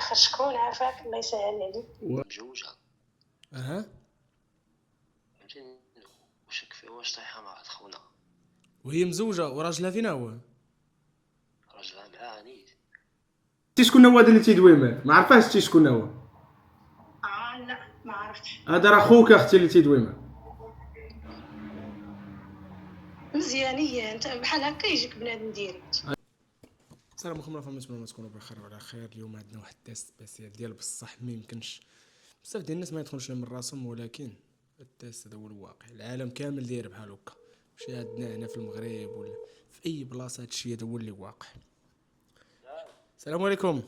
اخر شكون عافاك الله يسهل عليك. مجوجة اها فهمتيني، وشك فيها واش طايحة مع واحد خونا، وهي مزوجه وراجلها فين هو؟ راجلها معاه عنيد. تي شكون هو هذا اللي تيدوي معاه؟ ما عرفاش تي شكون هو. لا ما عرفتش. هذا راه خوك اختي اللي تيدوي معاه. مزيان هي انت بحال هكا يجيك بنادم ديريكت. السلام عليكم ورحمه الله وبركاته، تكونوا بخير وعلى خير. اليوم عندنا واحد التيست سبيسيال ديال بصح ما يمكنش بزاف ديال الناس ما يدخلوش من راسهم، ولكن التيست هذا هو الواقع. العالم كامل داير بحال هكا، ماشي عندنا هنا في المغرب ولا في اي بلاصه. هادشي هذا هو اللي واقع. السلام عليكم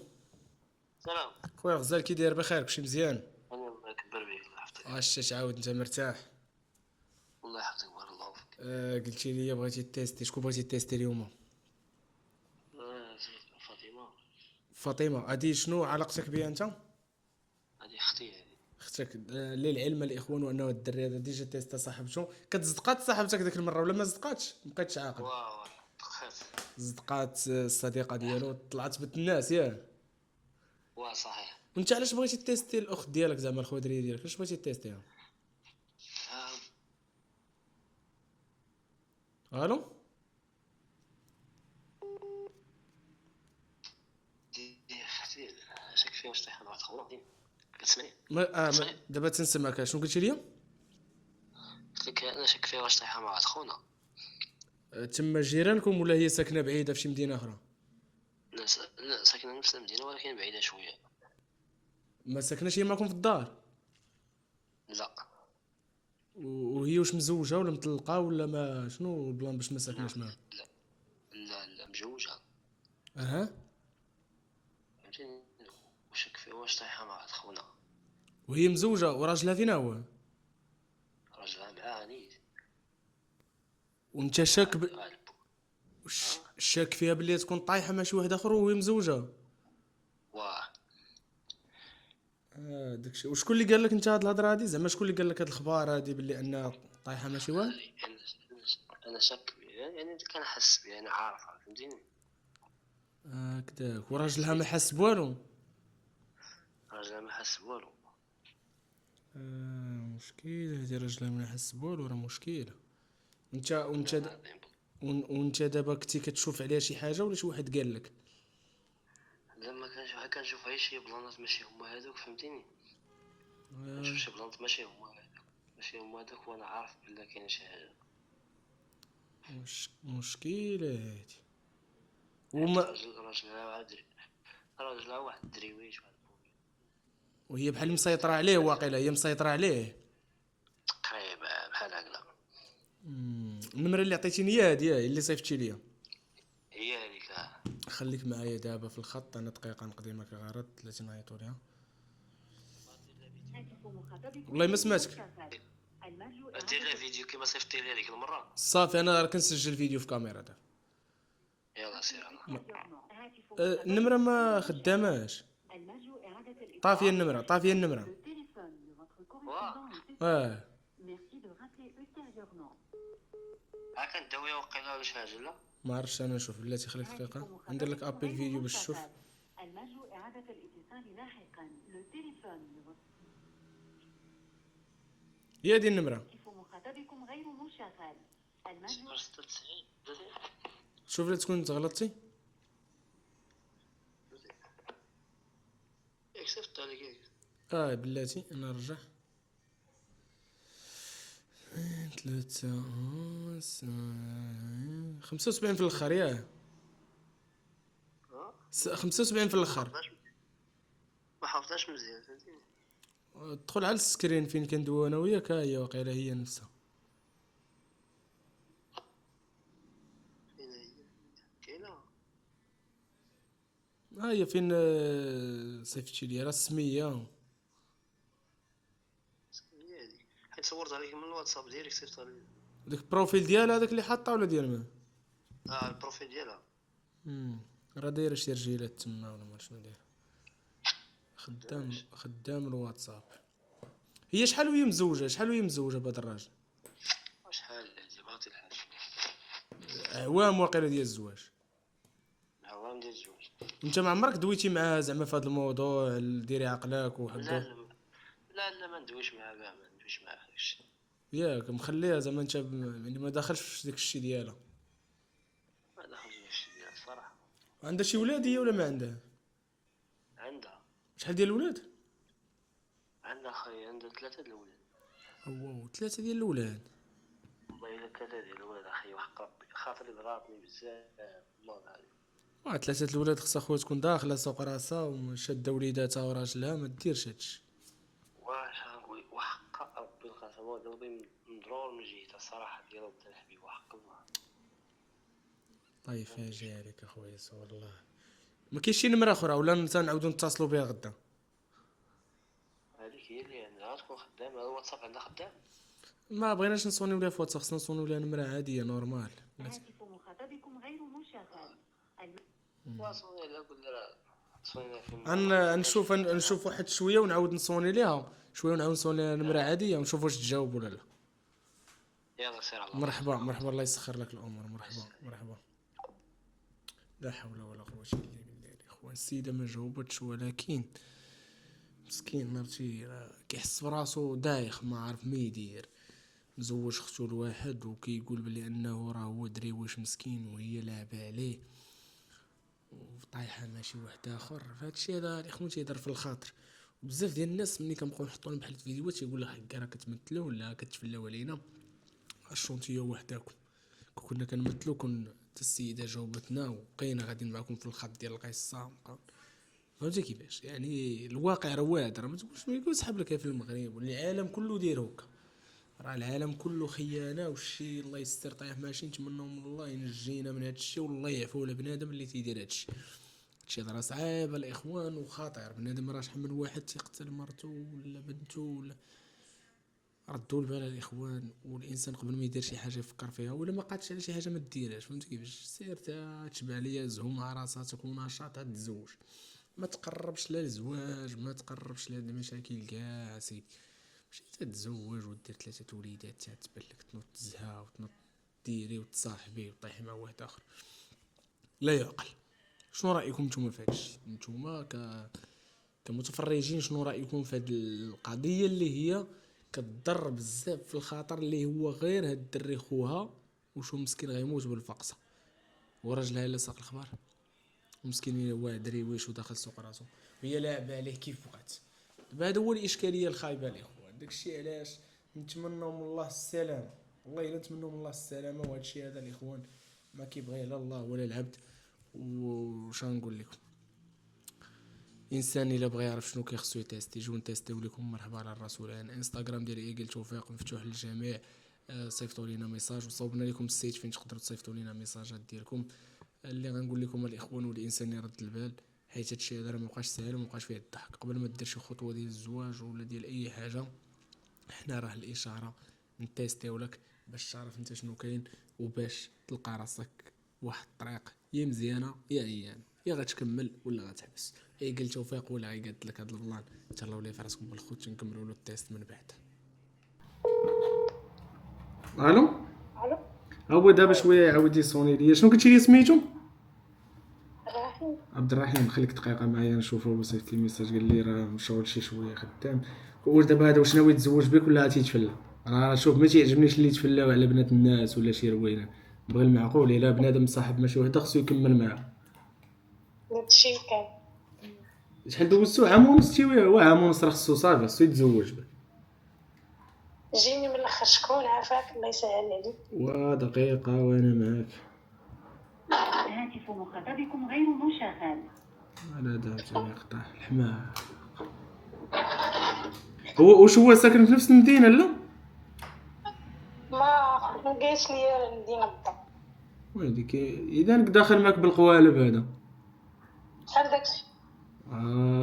سلام خويا غزال، كي داير؟ بخير؟ كلشي مزيان؟ انا الله يكبر بيك الله يحفظك. واش تعاود انت مرتاح؟ والله يحفظك بارك الله فيك. قلتي لي بغيتي تيستي، شكون بغيتي تيستي اليوم؟ فاطمة. فاطمه. هادي شنو علاقتك بها انت؟ هذه اختي هذه. اختك. للعلم الاخوان وانه الدري هذا ديجا تيستا صاحبته. كتزدقات صاحبتك ديك المره ولا ما زدقاتش؟ مبقيتش عاقل. واو دخلت. زدقات الصديقه ديالو، طلعت بنت الناس ياه. واه صحيح. وانت علاش بغيتي تيستي الاخت ديالك، زعما الخضريه ديالك، علاش بغيتي تيستيها؟ الو دي اختي شك فيها واش طايحة مع واحد خونا ديما. كتسمعني؟ دابا تنسمعك. شنو قلتي لي؟ قلت لك انا شك فيها واش طايحة مع واحد خونا. تما جيرانكم ولا هي ساكنه بعيده في شي مدينه اخرى؟ لا ساكنة نفس المدينة ولكن بعيدة شوية. ما ساكناش هي معكم في الدار؟ لا وهي واش مزوجه ولا مطلقه ولا ما شنو البلان باش ما ساكناش معاها؟ لا مجوجة. اها. فهمتيني، وشك فيها واش طايحة مع واحد خونا. وهي مزوجه وراجلها فين هو؟ راجلها معاه عنيد. وانت شاك فيها بلي تكون طايحه مع شي واحد اخر وهي مزوجه؟ واه داكشي. وشكون اللي قال لك انت هاد الهضره هادي؟ زعما شكون اللي قال لك هاد الاخبار هادي بلي انها طايحه مع شي واحد؟ انا شك يعني كنحس بها، انا عارفها فهمتيني. هكداك. وراجلها ما حس بوالو؟ راجلها ما حس والو. مشكله هادي، راجلها ما حس بوالو، راه مشكله. وانت دابا كنتي كتشوف عليها شي حاجه ولا شي واحد قال لك؟ لما كنشوف غير شي بلانات ماشي هما هادوك فهمتيني. كنشوف شي بلانات ماشي هما هادوك وانا عارف بلا كاين شي حاجه. مشكله هادي. راجلها واحد الدريويش واحد وهي بحال مسيطره عليه، واقيلا هي مسيطره عليه تقريبا بحال هكذا. النمره اللي عطيتيني هي هادي اللي صيفتي ليا؟ هي هذيك. خليك معايا دابا في الخط، انا دقيقه نقدمك غير 30 نعيطوا ليها. والله ما سمعتك. دير لها فيديو كيما صيفطتي لي هذيك المره. صافي انا راه كنسجل فيديو في كاميرا دابا. يلا سير. النمره ما خداماش. طافيه النمره. كنداويها وقيلا ولا شي حاجه. لا ما عرفتش انا. نشوف بلاتي خليك دقيقه ندير لك ابل فيديو باش تشوف. هي هذه النمره. شوف لا تكون تغلطتي. اكسفت عليك. بلاتي انا نرجع 75 في الاخر. ياه 75 في الاخر. ما حافظاش مزيان فهمتيني. دخل على السكرين فين كندوي انا وياك، هي واقيلا هي نفسها. فين هي كاينه؟ هي فين صيفتي لي راه السميه. هي هذيك حيت صورت عليك من الواتساب ديالك صيفطها لي. داك البروفيل ديالها هذاك اللي حاطه ولا ديال من؟ البروفيل ديالها. راه دايره شي رجيلات تما ولا ما شنو دايره. خدام الواتساب. هي شحال وهي مزوجه بهذا الراجل؟ شحال هادي باغي الحاج؟ عوام واقيلا ديال الزواج. عوام ديال الزواج. انت ما عمرك دويتي معاه زعما في هذا الموضوع ديري عقلك لا وحدو؟ لا ما ندويش معاه كاع، ما ندويش معاه داكشي. ياك مخليها زعما انت يعني ما داخلش في داك الشيء ديالها. ما دخلش داكشي ديال الصراحه. عندها شي ولاد هي ولا ما عندها؟ عندها شحال ديال الولاد؟ عندها خي، عندها 3 د الولاد. واو 3 ديال الولاد. والله الا 3 ديال الولاد اخي، وحق ربي خاطري ضراتني بزاف والله العظيم. 3 الولاد خصها خويا تكون داخله سوق راسها وشاده وليداتها وراجلها، ما ديرش هادشي. واش غنقول وحق ربي القسم ودوبي مضرور من جهتها الصراحه ديال ود الحبيب وحق الله. طيب اجي عليك اخويا والله. ما كاينش شي نمره اخرى ولا نعاودو نتصلوا بها غدا؟ هذيك هي اللي عندها تكون خدامه. الواتساب عندها خدام. ما بغيناش نصونيو ليها في واتساب، خصنا نصونيو ليها نمره عاديه نورمال. هاتف مخاطبكم غير مشغل. واصوني لا قول لها صوني في نشوف واحد شويه ونعاود نصوني ليها شويه ونعاود نصوني ليها نمره عاديه ونشوف واش تجاوب ولا لا. يلا سير على مرحبا الله يسخر لك الامور. مرحبا. لا حول ولا قوه الا بالله. الاخوان السيده ما جاوبتش، ولكن مسكين مرتي كيحس براسو دايخ ما عارف ما يدير. مزوج اختو لواحد وكيقول بلي انه راه هو دريوش مسكين وهي لعبه عليه وطايحه ماشي واحد اخر. فهادشي هذا الاخوان تيهضر في الخاطر. وبزاف ديال الناس ملي كنبقاو نحطوا لهم بحال الفيديوهات تيقول لك حكا راه كتمثلوا ولا كتفلاو علينا. الشونتيه وحداكم كنا كنمثلوا، كون حتى السيده جاوبتنا وبقينا غاديين معكم في الخط ديال القصه. فهمتي كيفاش يعني الواقع راه واعر. ما تقولش ما يقول سحب لك في المغرب والعالم كله داير هكا. راه العالم كله خيانه والشي الله يستر طايح ماشي. نتمنوا من الله ينجينا من هذا الشيء والله يعفو على بنادم اللي تيدير هذا الشيء. هادشي راه صعيب الاخوان وخطير. بنادم راه شحال من واحد تيقتل مرته ولا بنته ولا. ردوا البال الاخوان، والانسان قبل ما يدير شي حاجه يفكر فيها، ولا ما قادش على شي حاجه ما ديرهاش. فهمتي كيفاش؟ سير تشبع ليا زهو مع راسها تكون نشاط تتزوج. ما تقربش لا الزواج، ما تقربش لهاد المشاكل كاع سيدي. مشي تتزوج ودير 3 وليدات تبان لك تنوض تزها وتنوض ديري وتصاحبي وطيحي مع واحد اخر. لا يعقل. شنو رايكم نتوما في هادشي؟ نتوما كمتفرجين شنو رايكم في هاد القضيه اللي هي كتضر بزاف في الخاطر، اللي هو غير هاد الدري خوها وشو مسكين غيموت بالفقصه وراجلها اللي ساق الخبر ومسكين هو دريويش وداخل سوق راسو وهي لاعبه عليه كيف بغات. دابا هذا هو الاشكاليه الخايبه الاخوان. داكشي علاش نتمنوا من الله السلامه. والله الا نتمنوا من الله السلامه. وهذا الشيء هذا الاخوان ما كيبغيه لا الله ولا العبد. وش نقول لكم، انسان الا بغى يعرف شنو كيخصو يتيستي يجيو نتيستيو لكم. مرحبا على الرسول. انستغرام ديالي ايغل توفيق مفتوح للجميع. صيفطوا لينا ميساج وصوبنا لكم السيت فين تقدروا تصيفطوا لينا ميساجات ديالكم. اللي غنقول لكم الاخوان والانسان يرد البال، حيت هادشي هذا راه مابقاش ساهل ومابقاش فيه الضحك. قبل ما دير شي خطوه ديال الزواج ولا ديال اي حاجه، حنا راه الاشاره نتيستيو لك باش تعرف انت شنو كاين وباش تلقى راسك واحد الطريق يا مزيانه يا عيان، يا غتكمل ولا غتحبس. قال توفيق ولا قالت لك هاد البلان تهلاو ليه في راسكم بالخوت. نكملوا له التيست من بعد. الو هو دابا شويه يعاود يصوني ليا. شنو قلتي لي سميتو؟ عبد الرحيم. خليك دقيقه معايا نشوفو. وصيفط لي ميساج قال لي راه مشغول شي شويه خدام. واش دابا هذا واش ناوي يتزوج بك ولا غتيتفلى؟ راه شوف ما تيعجبنيش اللي يتفلاو على بنات الناس ولا شي روينه. بغي المعقول. الا بنادم صاحب ماشي وحده خصو يكمل معاه. هادشي كان شحال دوزتو؟ عام ونص تيوي. هو عام ونص راه خصو صافي خصو يتزوج بك. جيني من الاخر. شكون عافاك الله يسهل عليك. ودقيقه وانا معاك. هاتف مخاطبكم غير مشغل. على دابا يقطع الحمار. واش هو ساكن في نفس المدينه لا؟ ما جايش ليا المدينه بالضبط. ويليك اذا داخل معاك بالقوالب هذا. شحال داكشي؟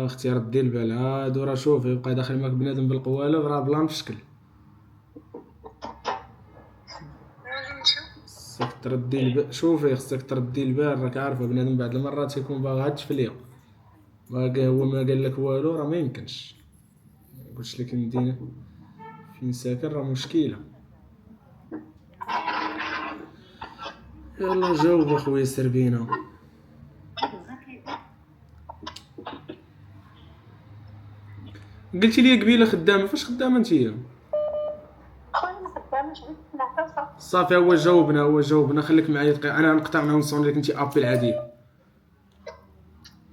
اختي ردي البال. هادو راه شوف يبقى داخل معاك بنادم بالقوالب راه بلا مشكل. خصك تردي البال. شوفي خصك تردي البال. راك عارفه بنادم بعض المرات يكون باغي هاد التفليه هو ما قال لك والو. راه ما يمكنش. قلت لك المدينه فين ساكن راه مشكله. يلا جاوب اخويا سربينا. قلتي لي قبيله خدامه، فاش خدامه نتيا؟ خويا ما خدامش بغيت نعطيو صافي. صافي هو جاوبنا خليك معايا دقيقه، انا نقطع معاهم نصون لك انت ابي العاديه.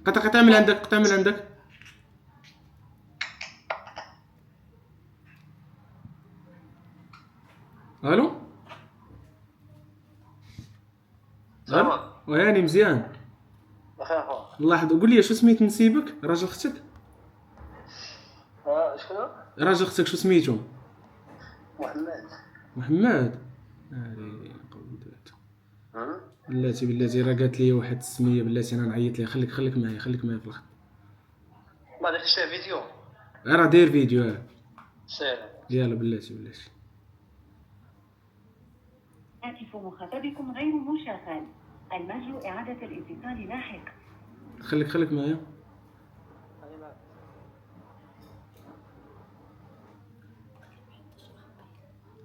قطع من عندك، قطع من عندك. الو سلام. وياني مزيان. بخير خويا. الله يحفظك. قول لي شو سميت نسيبك راجل اختك؟ شكون؟ راجل اختك شو سميتو؟ محمد. قودات بلاتي راه قالت لي واحد السميه بلاتي انا نعيط ليها. خليك معايا في الخط. ما درتش فيديو. راه داير فيديو. سير. يلا بلاتي. هاتف مخاطبكم غير مشغل. المجل إعادة الاتصال لاحقا. خليك معايا.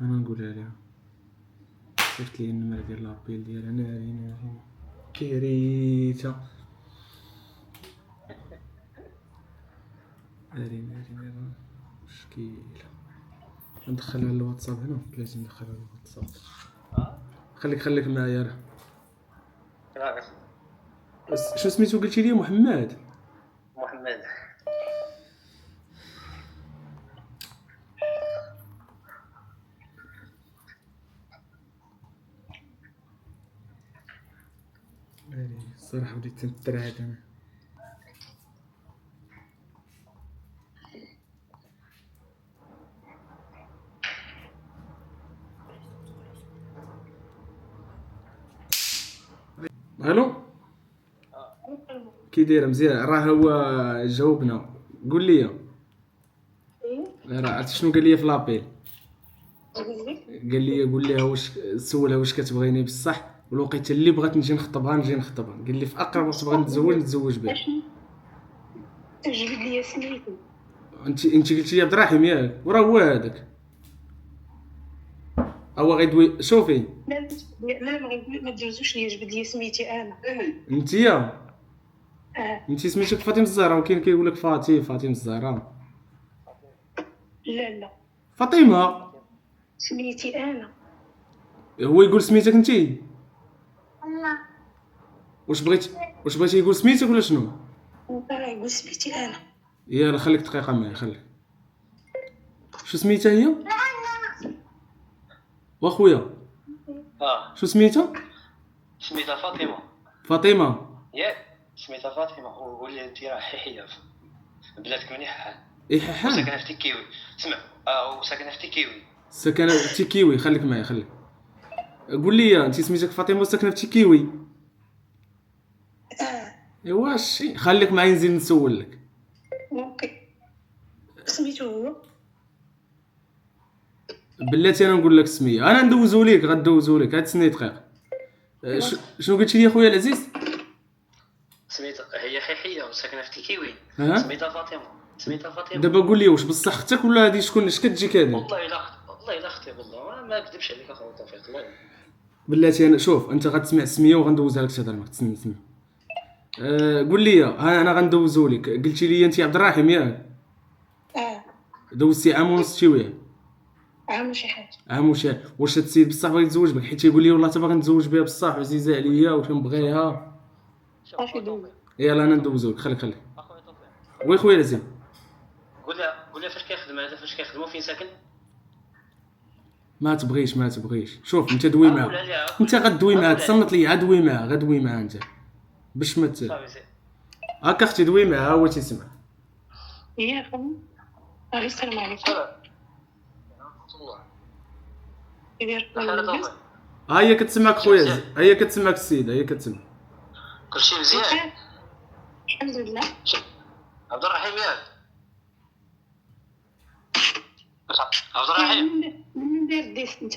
انا نقولها لها صيفط لي النمر ديال لابيل ديالها. ناري كريته. ناري مشكيله. ندخلها للواتساب هنا. لازم ندخلها للواتساب. خليك معايا راه. بس شو سميتو قلتي لي؟ محمد. الصراحه بديت نترعد انا. الو كي دايره؟ مزيان. راه هو جاوبنا. قول لي راه عرفتي شنو قال لي في لابيل؟ قال لي واش سولها واش كتبغيني بصح، والوقيته اللي بغات نجي نخطبها قال لي في اقرب وقت بغا نتزوج بها. جبد لي سميتو. انت قلتي لي عبد الرحيم ياك؟ وراه هو هذاك. هو غيدوي. شوفي لا ما تجوزوش ليا. جبد لي سميتي انا. انتيا انت سميتك فاطمه الزهراء، وكاين كيقول لك فاطمه الزهراء. لا فاطمه سميتي انا. هو يقول سميتك انتي؟ واش بغيتي يقول سميتك ولا شنو؟ راه يقول سميتي انا. يلا خليك دقيقه معايا. شو سميتها هي؟ واخويا شو سميتها؟ سميتها فاطمه. ياك سميتها فاطمه. وقول لي انت راه حيحيه بلاتك مني حال. حال ساكنه في تيكيوي. اسمع وساكنه في تيكيوي. ساكنه في تيكيوي. خليك معايا. قول لي انت سميتك فاطمه وساكنه في تيكيوي؟ ايوا شي. خليك معايا نزيد نسولك. اوكي سميتو هو؟ بلاتي انا نقول لك السميه. انا ندوزو ليك هاد سني دقيقه. شنو قلتي لي خويا العزيز؟ سميتها هي حيحيه وساكنه في تيكيوي. سميتها فاطمه. دابا قول لي واش بصح اختك ولا هادي شكون؟ اش كتجيك هادي؟ والله الا اختي والله ما كذبش عليك اخويا توفيق. الله بلاتي انا شوف انت غتسمع السميه وغندوزها لك تهضر معاك. تسنى قول لي انا غندوزو لك. قلتي لي انت عبد الرحيم ياك؟ دوزتي عام ونص تيويه. عام شي حاجه. واش هاد السيد بصح بغا يتزوج بك؟ حيت تيقول لي والله تا باغي نتزوج بها بصح عزيزه عليا وكنبغيها. صافي دوز. يلا انا ندوزو لك. خليك اخويا توفيق. وي خويا لازم. قول لها فاش كيخدم هذا، فاش كيخدموا فين ساكن. ما تبغيش. شوف انت دوي معاه. انت غدوي معاه. تصنت لي غدوي معاه انت باش ما هكا اختي دوي معاه. هو تيسمع. يا خويا غير السلام عليكم. ها هي كتسمعك خويا. هي كتسمعك السيده. هي كتسمع. كلشي مزيان الحمد لله. عبد الرحيم ياك؟ عبد الرحيم من داير الديست انت؟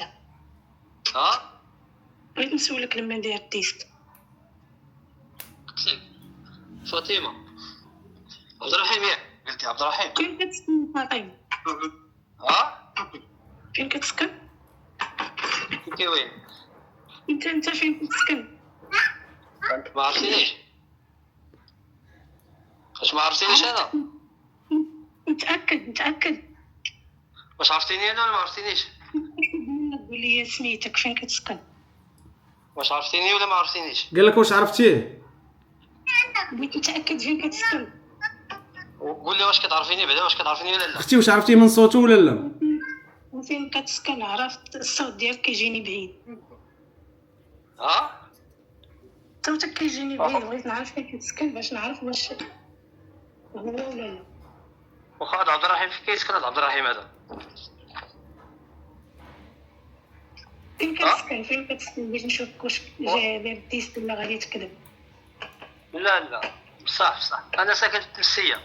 بغيت نسولك لما ندير الديست. فاطمه. عبد الرحيم ياك؟ قلتي عبد الرحيم. فين كتسكن فاطمه؟ فين كتسكن؟ وين انت فين كتسكن؟ ما عرفتينيش. اش ما عرفتينيش انا؟ متاكد واش عرفتيني انا ولا ما عرفتينيش؟ قول لي سميتك فين كتسكن. واش عرفتيني ولا ما عرفتينيش؟ قال لك واش عرفتيه؟ بغيت نتاكد فين كتسكن. قول لي واش كتعرفيني بعدا، واش كتعرفيني ولا لا؟ اختي واش عرفتيه من صوته ولا لا؟ وفين كتسكن؟ عرفت الصوت ديالك كيجيني بعيد. ها صوتك كيجيني بعيد، بغيت نعرف فين كتسكن باش نعرف واش هو ولا لا. واخا هذا عبد الرحيم فين كيسكن هذا عبد الرحيم هذا؟ فين كتسكن باش نشوف واش جاي داير تيست ولا غادي تكذب. لا بصح انا ساكن في التمسيه.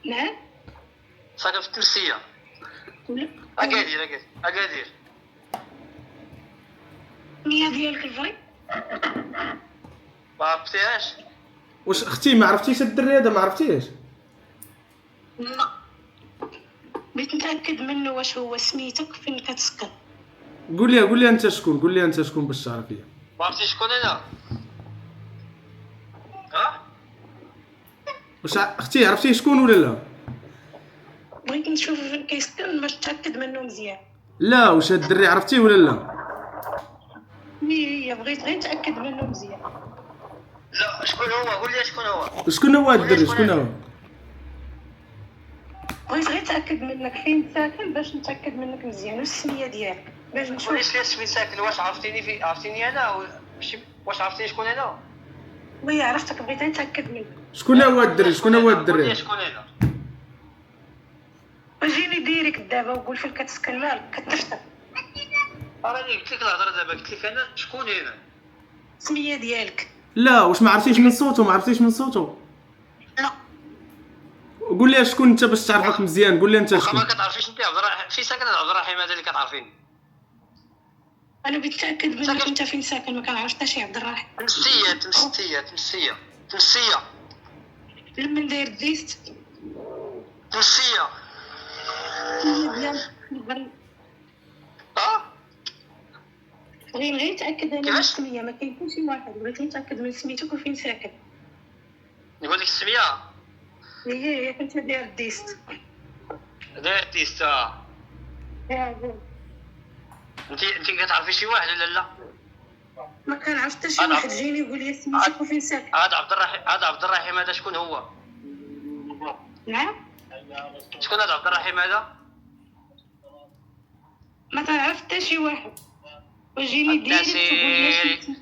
نعم ساكن في التمسيه. ولا اكادير السميه ديالك الفري؟ ما عرفتيهاش؟ واش اختي ما عرفتيش الدري هذا؟ ما عرفتيهش؟ لا بغيت نتاكد منه واش هو سميتك فين كتسكن. قول لي انت شكون، باش تعرفيه. ما عرفتيش شكون انا؟ ها واش اختي عرفتيه شكون ولا لا؟ بغيت نشوف فين كيسكن باش نتاكد منه مزيان. لا واش هاد الدري عرفتيه ولا لا؟ هي بغيت غير نتاكد منه مزيان. لا شكون هو؟ قول لي شكون هو؟ شكون هو هاد الدري؟ شكون هو؟ بغيت غير نتاكد منك فين ساكن باش نتاكد منك مزيان والسميه ديالك باش نشوف. قوليش لي فين ساكن. واش عرفتيني انا ماشي واش عرفتيني شكون انا؟ وي عرفتك، بغيت غير نتاكد منك. شكون هو الدري؟ قول لي شكون انا؟ وجيني ديريك دابا وقول فين كتسكن، مالك كتفتح. راني قلت لك الهضره دابا، قلت لك انا شكون انا. السميه ديالك؟ لا واش ما عرفتيش من صوته؟ لا قول لي شكون انت باش تعرفك مزيان. قول لي انت واخا شكون. ما كتعرفيش انت عبد الرحيم فين ساكن عبد الرحيم هذا اللي كتعرفيني. انا بغيت نتاكد منك انت فين ساكن، ما كنعرفش حتى شي عبد الرحيم. تمسيه من داير ديست تمسيه. غير نتاكد انا من السميه، ما كاين حتى شي واحد. بغيت نتاكد من سميتك وفين ساكن. نقول لك السميه هي كنت داير ديست. داير ديست. انت كتعرفي شي واحد ولا لا؟ ما كنعرف حتى شي واحد. جيني قول لي سميتك وفين ساكن. هذا عبد الرحيم هذا شكون هو؟ نعم شكون هذا عبد الرحيم هذا؟ ما كنعرف حتى شي واحد. وجيني ديريك تقول لي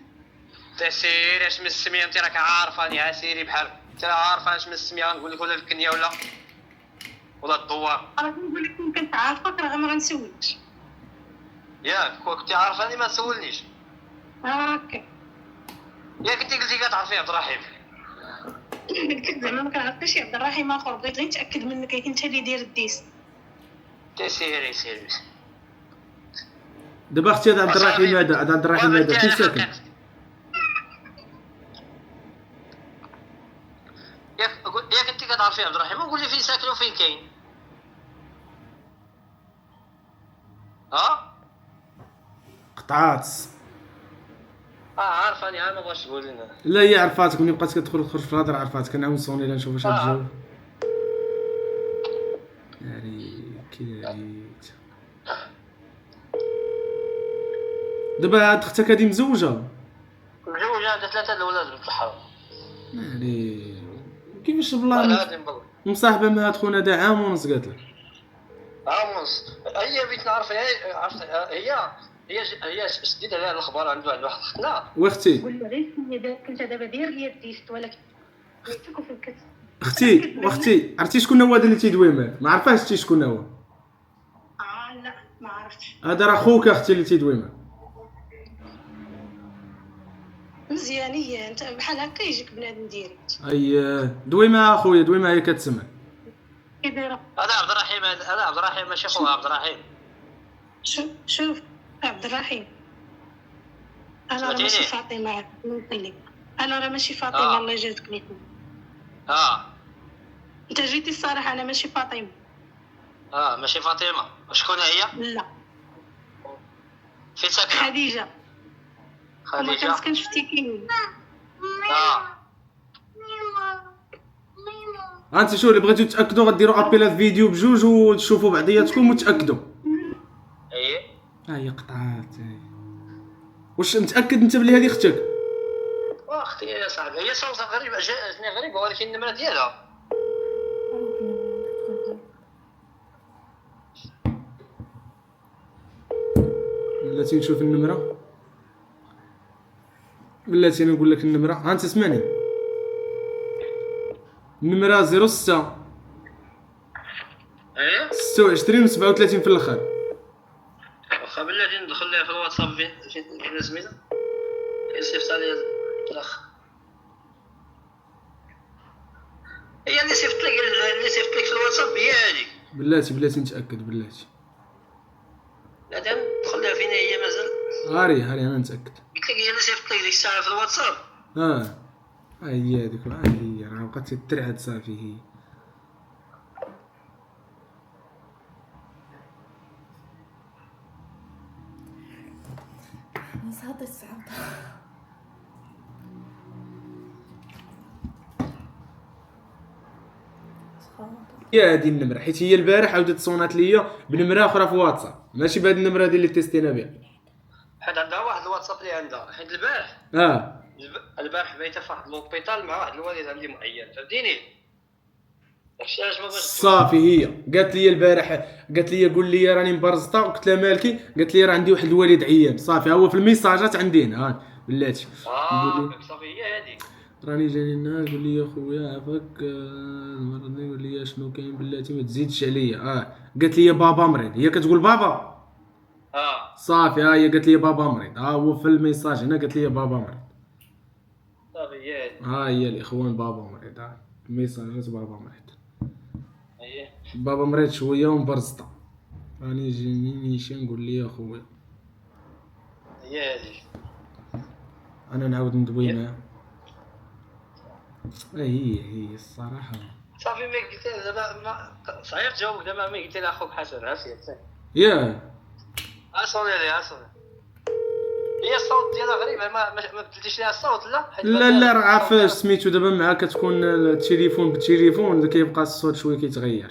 تسيري اش من السميه. انت راك عارفاني. سيري بحال انت عارفه اش من السميه. نقول لك ولا الكنيه ولا الدوار. راه نقول لك كنت عارفك راه ما غنسولكش. ياك كنتي عارفاني ما تسولنيش. هاكا ياك انت قلتي كتعرفي عبد الرحيم. قلت لك زعما ما كنعرف حتى شي عبد الرحيم اخر. بغيت غير نتاكد منك انت اللي داير الديس. سيري دابا اختي هذا عبد الرحيم هذا فين ساكن؟ ياك انت كتعرفي عبد الرحيم وقول لي فين ساكن وفين كاين. ها قطعات. عارفاني. ما بغاش تقول لنا. لا هي عرفاتك ملي بقات كتدخل تخرج في الهضره. عرفاتك. انا نصوني لا نشوف واش غتجاوب. يا ريت دابا هاد اختك هادي مزوجه عندها 3 الاولاد بنت الحرام. يعني كيفاش بلا بالله مصاحبه مع هاد خونا هذا عام ونص قالت لك. عام ونص. هي بغيت نعرف. هي شديت عليها الاخبار عند واحد اختنا. واختي قول له غير السميه ديالك انت دابا داير لي الديست ولكن سميتك وفين كتسكن. اختي عرفتي شكون هو هذا اللي تيدوي معاك؟ ما عرفاش شتي شكون هو؟ لا ما عرفتش. هذا راه خوك اختي اللي تيدوي معاك. مزيانيه انت بحال هكا يجيك بنادم ديريكت. اييه دوي مع اخويا. دوي معايا كتسمع. كي دايره؟ هذا عبد الرحيم. هذا عبد الرحيم ماشي خوها عبد الرحيم. شوف عبد الرحيم انا راه ماشي فاطمه. نقول انا راه ماشي فاطمه. الله يجازيك بخير. انت جيتي الصراحه. انا ماشي فاطمه. ماشي فاطمه. شكون هي؟ لا فين ساكنه؟ خديجه. ما كنسكنش في تيكين. انت شو اللي بغيتو تاكدوا غديروا ابيلات فيديو بجوج وتشوفوا بعضياتكم وتاكدوا. ايه هي قطعات. واش متاكد انت بلي هذه اختك؟ اختي يا صاحبي، هي صوتها غريب، جاتني غريبه، ولكن النمره ديالها بلاتي نشوف النمره، بلاتي نقول لك النمره. ها انت سمعني، النمره 06 ايه 26 37 في الاخر. واخا بلاتي ندخل ليها في الواتساب فين سميتها كيصيفط عليا الاخ. هي اللي صيفط لك في الواتساب هي هذيك. بلاتي نتاكد بلاتي. لا ندخل لها فين هي مازال. هاري انا نتاكد. قلت لك هي اللي صيفط لك ديك الساعه في الواتساب. ها هي هذيك، هي راه بقات ترعد صافي. هي صعدت صعدت. هي هذه النمره، حيت هي البارح عاودت تصونات ليا بنمره اخرى في واتساب، ماشي بهذه النمره ديال اللي تيستينا بها. حيت عندها واحد الواتساب اللي عندها، حيت البارح البارح بيتها في واحد لوبيتال مع واحد الوالد عندي معين، فهمتيني؟ داكشي علاش ما بغاتش صافي. هي قالت لي البارح، قالت لي قول لي راني مبرزطه، قلت لها مالكي، قالت لي راه عندي واحد الوالد عيان. صافي هو في الميساجات عندي هنا. ها بلاتي صافي هي هذيك. راني جاني النهار قول لي خويا عافاك مرضني، قول لي شنو كاين بلاتي ما تزيدش عليا. قالت لي بابا مريض، هي كتقول بابا. صافي هي قالت لي بابا مريض. هو في الميساج هنا قالت لي بابا مريض. صافي هي هذيك. هي الاخوان بابا مريض. الميساجات بابا مريض. اييه بابا مريض شويه ومبرزطه، راني جاني نيشان قول لي خويا. هي هذيك. انا نعاود ندوي معاه. هي الصراحه صافي ما قلت لها دابا صعيب جاوبك دابا، ما قلت لها اخوك حسن عافية. ياه اصوني هي الصوت ديالها غريب، ما بدلتيش ليها الصوت لا؟ لا راه عارف سميتو دابا معاك كتكون التليفون بالتليفون كيبقى الصوت شويه كيتغير.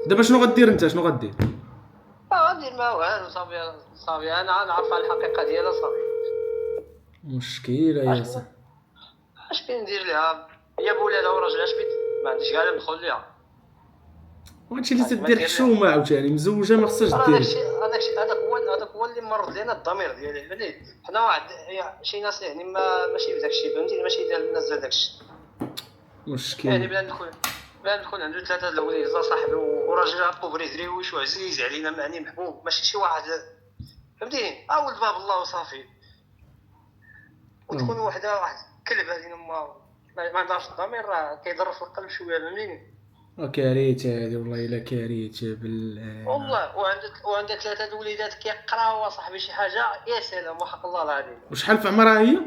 دابا شنو غدير انت؟ شنو غدير؟ غندير ما والو. صافي انا عارف الحقيقه ديالها. صافي مشكله يا صاحبي. اش بين ندير لها؟ هي بولادها وراجلها بيت، ما عنديش كاع ندخل ليها. وهادشي اللي تدير حشومه عاوتاني، مزوجه ما خصهاش دير. هذاك هو اللي مرض لينا الضمير ديالي. فهمتي حنا واحد شي ناس يعني ماشي بداك الشيء، فهمتي ماشي ديال الناس ديال داك الشيء. مشكل يعني بلا ندخل عنده ثلاثه الوليد صاحبي وراجلها بوبري دريوش وعزيز علينا، معني محبوب، ماشي شي واحد فهمتيني. ولد باب الله وصافي. وتكون واحد كلب هذه ما عندهاش الضمير، راه كيضر في القلب شويه، فهمتيني. كارثه هذه والله، الا كارثه بالله والله. وعندها ثلاثه الوليدات كيقراو صاحبي شي حاجه يا سلام وحق الله العظيم. وشحال في عمرها هي؟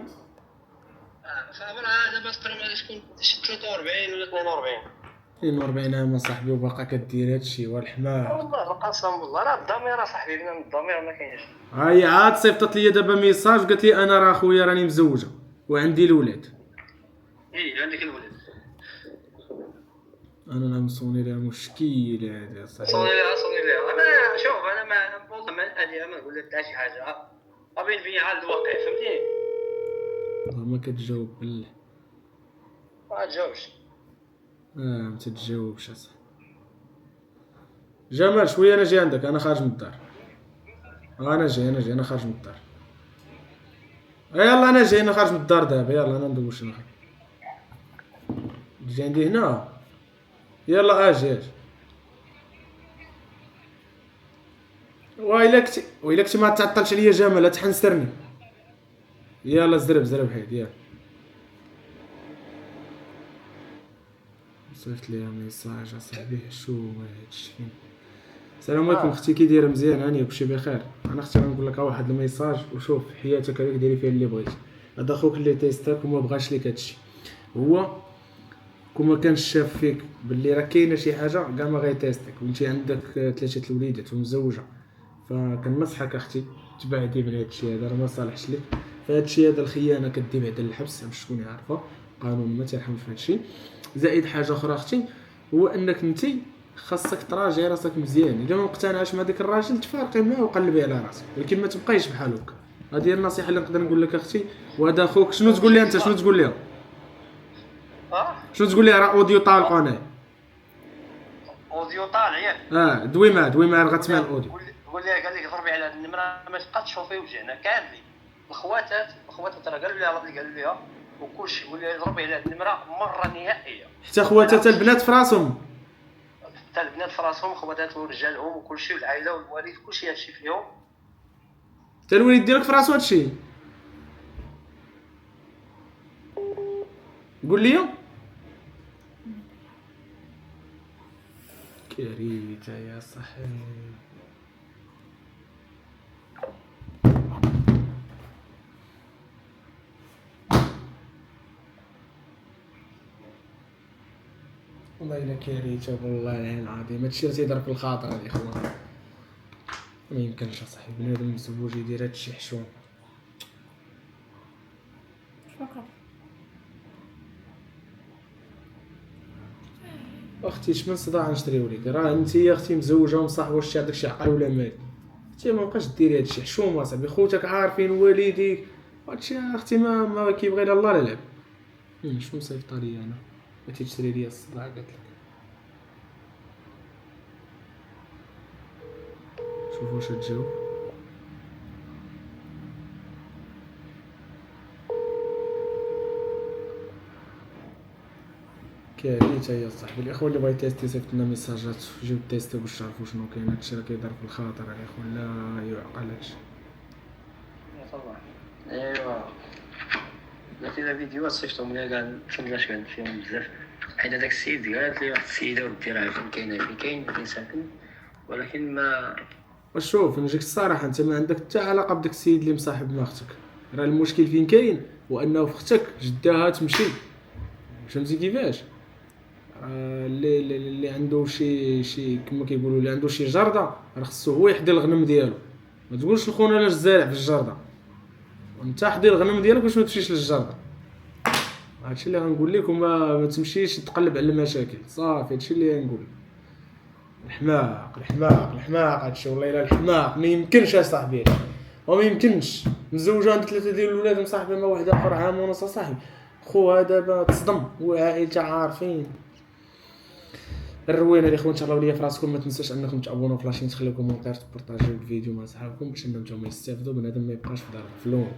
فعمرها دابا تقريبا شكون 43 ولا 42. 42 عام صاحبي وباقا كدير هادشي والحمار. والله القسم بالله راه الضمير صاحبي، بنا الضمير ما كاينش. هي عاد صيفطت لي دابا ميساج قالت لي انا راه خويا راني مزوجه وعندي الولاد. عندك الولد. انا نعمصوني لها مشكل هذا صاحبي. صوني ليها. انا شوف انا ما والله ما نقول لك حتى شي حاجه، بين فيا على الواقع، فهمتي. ما كتجاوب بالله. ما تجاوبش. ما تتجاوبش اصاحبي. جمال شويه انا جاي عندك، انا خارج من الدار. انا جاي انا خارج من الدار. يلا انا جاي، انا خارج من الدار دابا. يلا انا ندوش انا جاي عندي هنا. يلا اجي ويلا كنتي ما تعطلش عليا جمال، تحنسرني. يلا زرب حيد. يلا صيفط ليها ميساج اصاحبي حشومه هادشي. السلام عليكم اختي، كي دايره؟ مزيان هانيه كلشي بخير. انا اختي غنقول لك واحد الميساج وشوف حياتك هذيك ديري فيها اللي بغيتي. هذا خوك اللي تيستاك وما بغاش ليك هادشي، هو كون ما كانش شاف فيك باللي راه كاينه شي حاجه كاع ما غيتيستك، وانت عندك 3 الوليدات ومزوجه، فكنصحك اختي تبعدي من هادشي هذا، راه ما صالحش لك. فهادشي هذا الخيانه كدي بعد الحبس باش تكوني عارفه. القانون ما تيرحمش في هادشي. زائد حاجه اخرى اختي هو انك انت خاصك تراجعي راسك مزيان، الا ما مقتنعش مع داك الراجل تفارقي معاه وقلبي على راسك، ولكن ما تبقايش بحال هكا. هذه هي النصيحه اللي نقدر نقول لك اختي. وهذا خوك شنو تقول لي انت؟ شنو تقول لي؟ شنو تقول لي؟ راه اوديو طالق انا. اوديو طالع ياك؟ دوي معاه غتسمع الاوديو. قول لي قال لك ضربي على هاد النمره ما تبقى تشوفي وجهنا كاملين. الخواتات راه قالوا ليها وكلشي، قول لي ضربي على هاد النمره مره نهائيه. حتى خواتات البنات في راسهم، حتى البنات في راسهم، خواتات ورجالهم وكلشي، والعائله والوالد كلشي هادشي فيهم. حتى الوليد ديالك في راسو هادشي. قول لي كريته يا صاحبي. والله الا كريته والله العظيم هادشي راه تيضرب في الخاطر هادي اخوان. ما يمكنش اصاحبي بنادم مزوج يدير هادشي حشوم. اختي شمن صداع نشريو لك؟ راه انت يا اختي مزوجه ومصاحبه، واش عندك شي عقل ولا مال؟ انت ما بقاش ديري هادشي حشوم اصاحبي. خوتك عارفين، والديك، هادشي اختي ما كيبغي لا الله لا لعب. شنو مصيفطه لي انا؟ بغيتي تشري لي الصداع قالت لك. شوفوا واش تجاوب. كارثه يا صاحبي. الاخوان اللي بغا يتيستي صيفط لنا ميساجات جيو تيستيو باش تعرفوا شنو كاين. هادشي راه كيضرب في الخاطر الاخوان، لا يعقل هادشي. ايوا درتي لها فيديوهات صيفطهم ليها كاع، فهمتلاش كاع فيهم بزاف. حيت هذاك السيد قالت لي واحد السيده ودي راه فين كاين ساكن، ولكن ما وشوف نجيك الصراحه، انت ما عندك حتى علاقه بداك السيد اللي مصاحب مع اختك. راه المشكل فين كاين هو انه في اختك جداها تمشي، فهمتي كيفاش؟ اللي عنده شي كما كيقولوا اللي عنده شي جرده راه خصو هو يحضي الغنم ديالو. ما تقولش لخونا لاش زارع في الجرده، وانت حضي الغنم ديالك باش ما تمشيش للجرده. هادشي اللي غنقول لك، وما تمشيش تقلب على المشاكل صافي. هادشي اللي غنقول. الحماق هادشي والله الا الحماق. ما يمكنش اصاحبي هادشي، وما يمكنش مزوجه عندك 3 ديال الولاد ومصاحبه مع واحد اخر عام ونص صاحبي. خوها دابا تصدم وعائلتها عارفين. الروينه الاخوان تهلاو ليا في راسكم. ما تنساوش انكم تابوناو في لاشين، تخليو كومونتير، تبارطاجيو الفيديو مع صحابكم باش انهم يستافدوا. بنادم ما يبقاش في دار الفلوم.